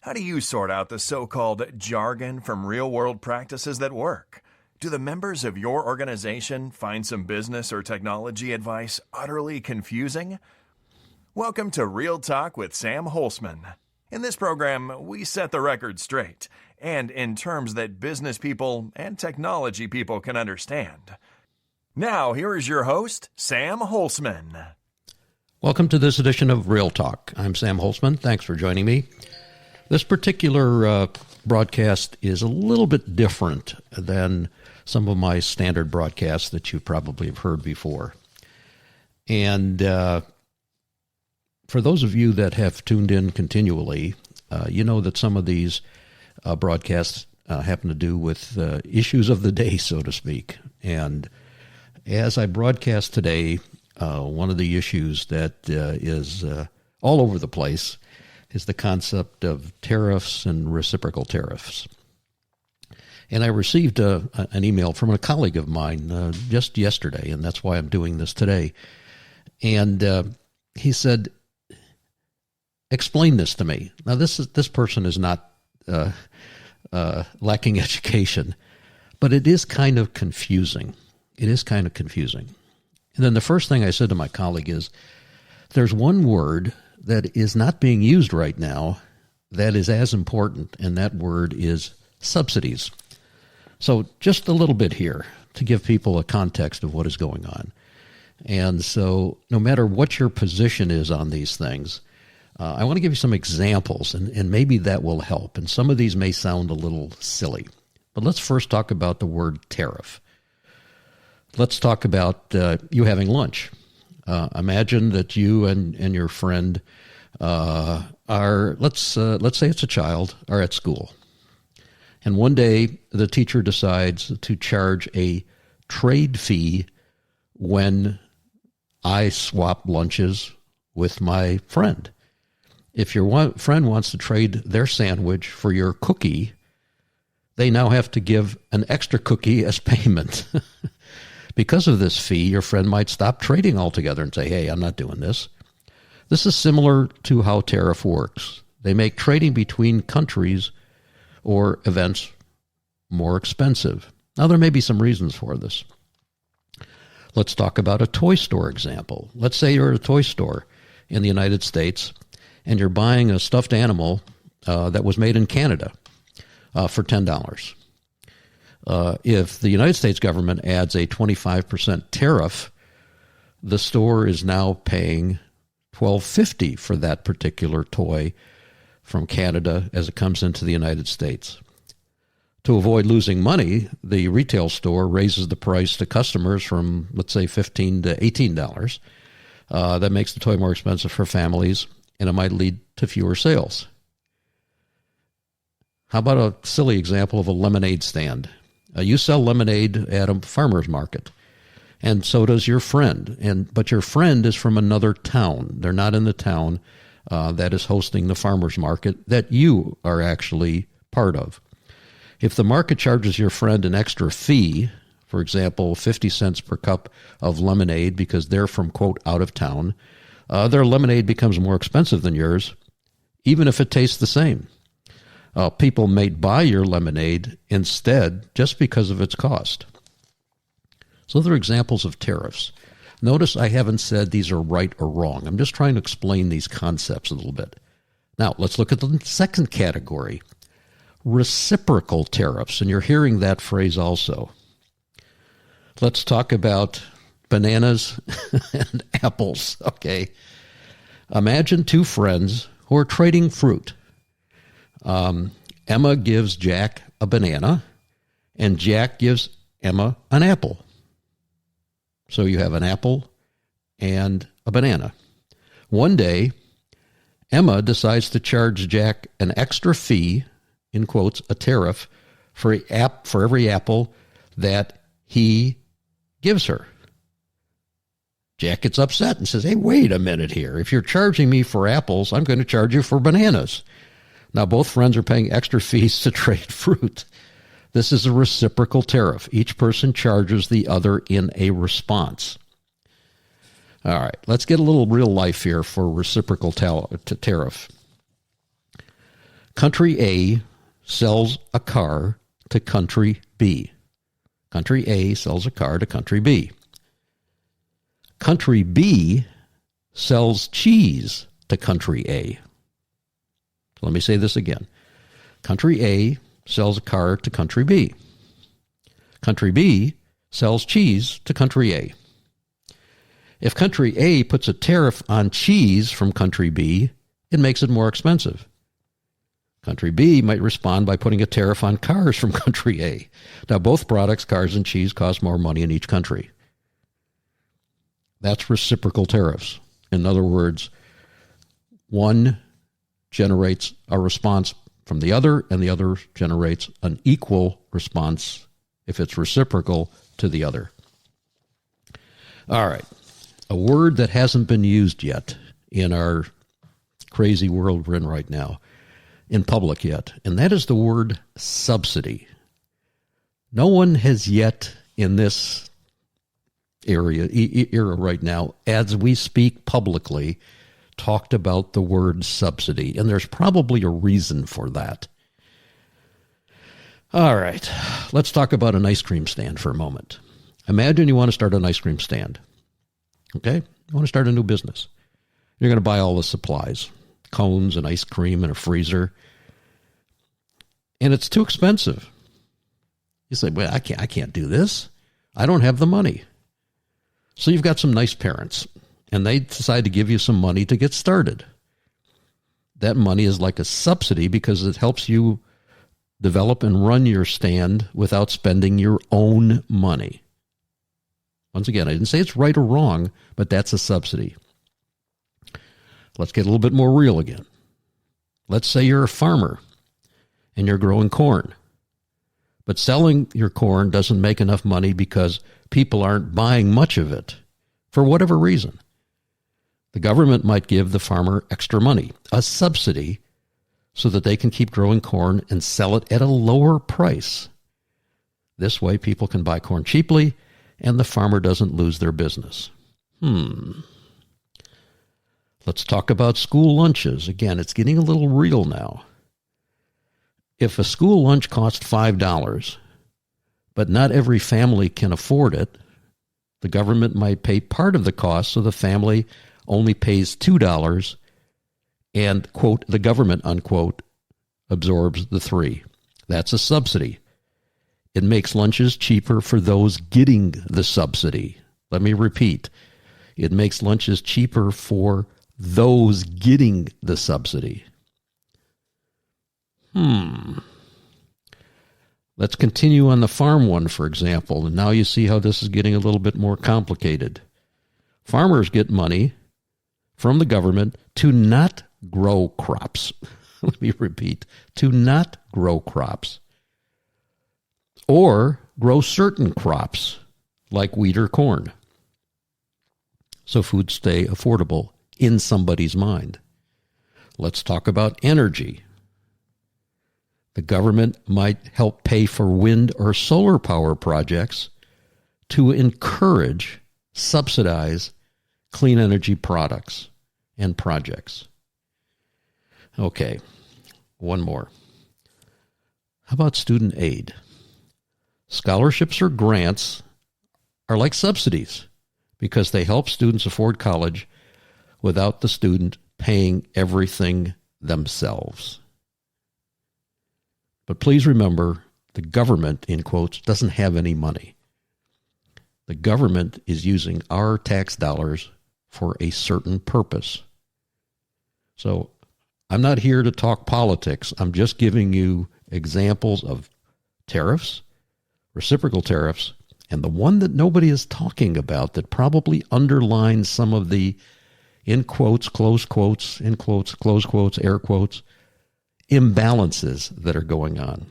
How do you sort out the so-called jargon from real-world practices that work? Do the members of your organization find some business or technology advice utterly confusing? Welcome to Real Talk with Sam Holcman. In this program, we set the record straight, and in terms that business people and technology people can understand. Now, here is your host, Sam Holcman. Welcome to this edition of Real Talk. I'm Sam Holcman. Thanks for joining me. This particular broadcast is a little bit different than some of my standard broadcasts that you probably have heard before. And for those of you that have tuned in continually, you know that some of these broadcasts happen to do with issues of the day, so to speak. And as I broadcast today, one of the issues that is all over the place is the concept of tariffs and reciprocal tariffs. And I received an email from a colleague of mine just yesterday, and that's why I'm doing this today. And he said, explain this to me. Now, this person is not lacking education, but it is kind of confusing. It is kind of confusing. And then the first thing I said to my colleague is, there's one word that is not being used right now that is as important, and that word is subsidies. So just a little bit here to give people a context of what is going on. And so no matter what your position is on these things, I want to give you some examples, and maybe that will help. And some of these may sound a little silly. But let's first talk about the word tariff. Let's talk about you having lunch. Imagine that you and your friend are, let's say it's a child, are at school. And one day the teacher decides to charge a trade fee when I swap lunches with my friend. If your friend wants to trade their sandwich for your cookie, they now have to give an extra cookie as payment. Because of this fee, your friend might stop trading altogether and say, hey, I'm not doing this. This is similar to how tariff works. They make trading between countries or events more expensive. Now, there may be some reasons for this. Let's talk about a toy store example. Let's say you're at a toy store in the United States, and you're buying a stuffed animal that was made in Canada for $10. If the United States government adds a 25% tariff, the store is now paying $12.50 for that particular toy from Canada as it comes into the United States. To avoid losing money, the retail store raises the price to customers from, let's say, $15 to $18. That makes the toy more expensive for families, and it might lead to fewer sales. How about a silly example of a lemonade stand? You sell lemonade at a farmer's market, and so does your friend. But your friend is from another town. They're not in the town that is hosting the farmer's market that you are actually part of. If the market charges your friend an extra fee, for example, 50 cents per cup of lemonade because they're from, quote, out of town, their lemonade becomes more expensive than yours, even if it tastes the same. People may buy your lemonade instead just because of its cost. So they're examples of tariffs. Notice I haven't said these are right or wrong. I'm just trying to explain these concepts a little bit. Now, let's look at the second category, reciprocal tariffs, and you're hearing that phrase also. Let's talk about bananas and apples, okay? Imagine two friends who are trading fruit. Emma gives Jack a banana, and Jack gives Emma an apple. So you have an apple and a banana. One day, Emma decides to charge Jack an extra fee, in quotes, a tariff, for every apple that he gives her. Jack gets upset and says, hey, wait a minute here. If you're charging me for apples, I'm going to charge you for bananas. Now, both friends are paying extra fees to trade fruit. This is a reciprocal tariff. Each person charges the other in a response. All right, let's get a little real life here for reciprocal tariff. Country A sells a car to country B. Country A sells a car to country B. Country B sells cheese to country A. Let me say this again. Country A sells a car to country B. Country B sells cheese to country A. If country A puts a tariff on cheese from country B, it makes it more expensive. Country B might respond by putting a tariff on cars from country A. Now, both products, cars and cheese, cost more money in each country. That's reciprocal tariffs. In other words, one generates a response from the other, and the other generates an equal response, if it's reciprocal, to the other. All right. A word that hasn't been used yet in our crazy world we're in right now, in public yet, and that is the word subsidy. No one has yet in this era right now, as we speak publicly, talked about the word subsidy, and there's probably a reason for that. All right, let's talk about an ice cream stand for a moment. Imagine you want to start an ice cream stand. Okay? You want to start a new business. You're going to buy all the supplies, cones and ice cream and a freezer, and it's too expensive. You say, well, I can't do this. I don't have the money. So you've got some nice parents, and they decide to give you some money to get started. That money is like a subsidy because it helps you develop and run your stand without spending your own money. Once again, I didn't say it's right or wrong, but that's a subsidy. Let's get a little bit more real again. Let's say you're a farmer and you're growing corn, but selling your corn doesn't make enough money because people aren't buying much of it for whatever reason. The government might give the farmer extra money, a subsidy, so that they can keep growing corn and sell it at a lower price. This way people can buy corn cheaply and the farmer doesn't lose their business. Let's talk about school lunches. Again, it's getting a little real now. If a school lunch costs $5, but not every family can afford it, the government might pay part of the cost so the family only pays $2 and, quote, the government, unquote, absorbs the $3. That's a subsidy. It makes lunches cheaper for those getting the subsidy. Let me repeat. It makes lunches cheaper for those getting the subsidy. Let's continue on the farm one, for example. And now you see how this is getting a little bit more complicated. Farmers get money from the government to not grow crops. Let me repeat. To not grow crops. Or grow certain crops like wheat or corn. So foods stay affordable in somebody's mind. Let's talk about energy. The government might help pay for wind or solar power projects to encourage, subsidize clean energy products and projects. Okay, one more. How about student aid? Scholarships or grants are like subsidies because they help students afford college without the student paying everything themselves. But please remember, the government, in quotes, doesn't have any money. The government is using our tax dollars for a certain purpose. So I'm not here to talk politics. I'm just giving you examples of tariffs, reciprocal tariffs, and the one that nobody is talking about that probably underlines some of the, in quotes, close quotes, in quotes, close quotes, air quotes, imbalances that are going on.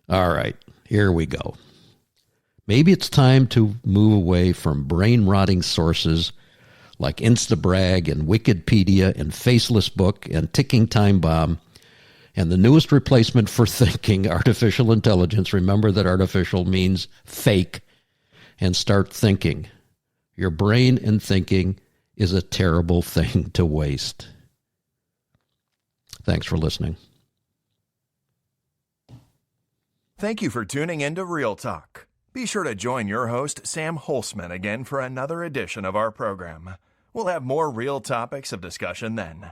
All right, here we go. Maybe it's time to move away from brain-rotting sources like Instabrag and Wikipedia and Faceless Book and Ticking Time Bomb and the newest replacement for thinking, artificial intelligence. Remember that artificial means fake, and start thinking. Your brain and thinking is a terrible thing to waste. Thanks for listening. Thank you for tuning in to Real Talk. Be sure to join your host, Sam Holcman, again for another edition of our program. We'll have more real topics of discussion then.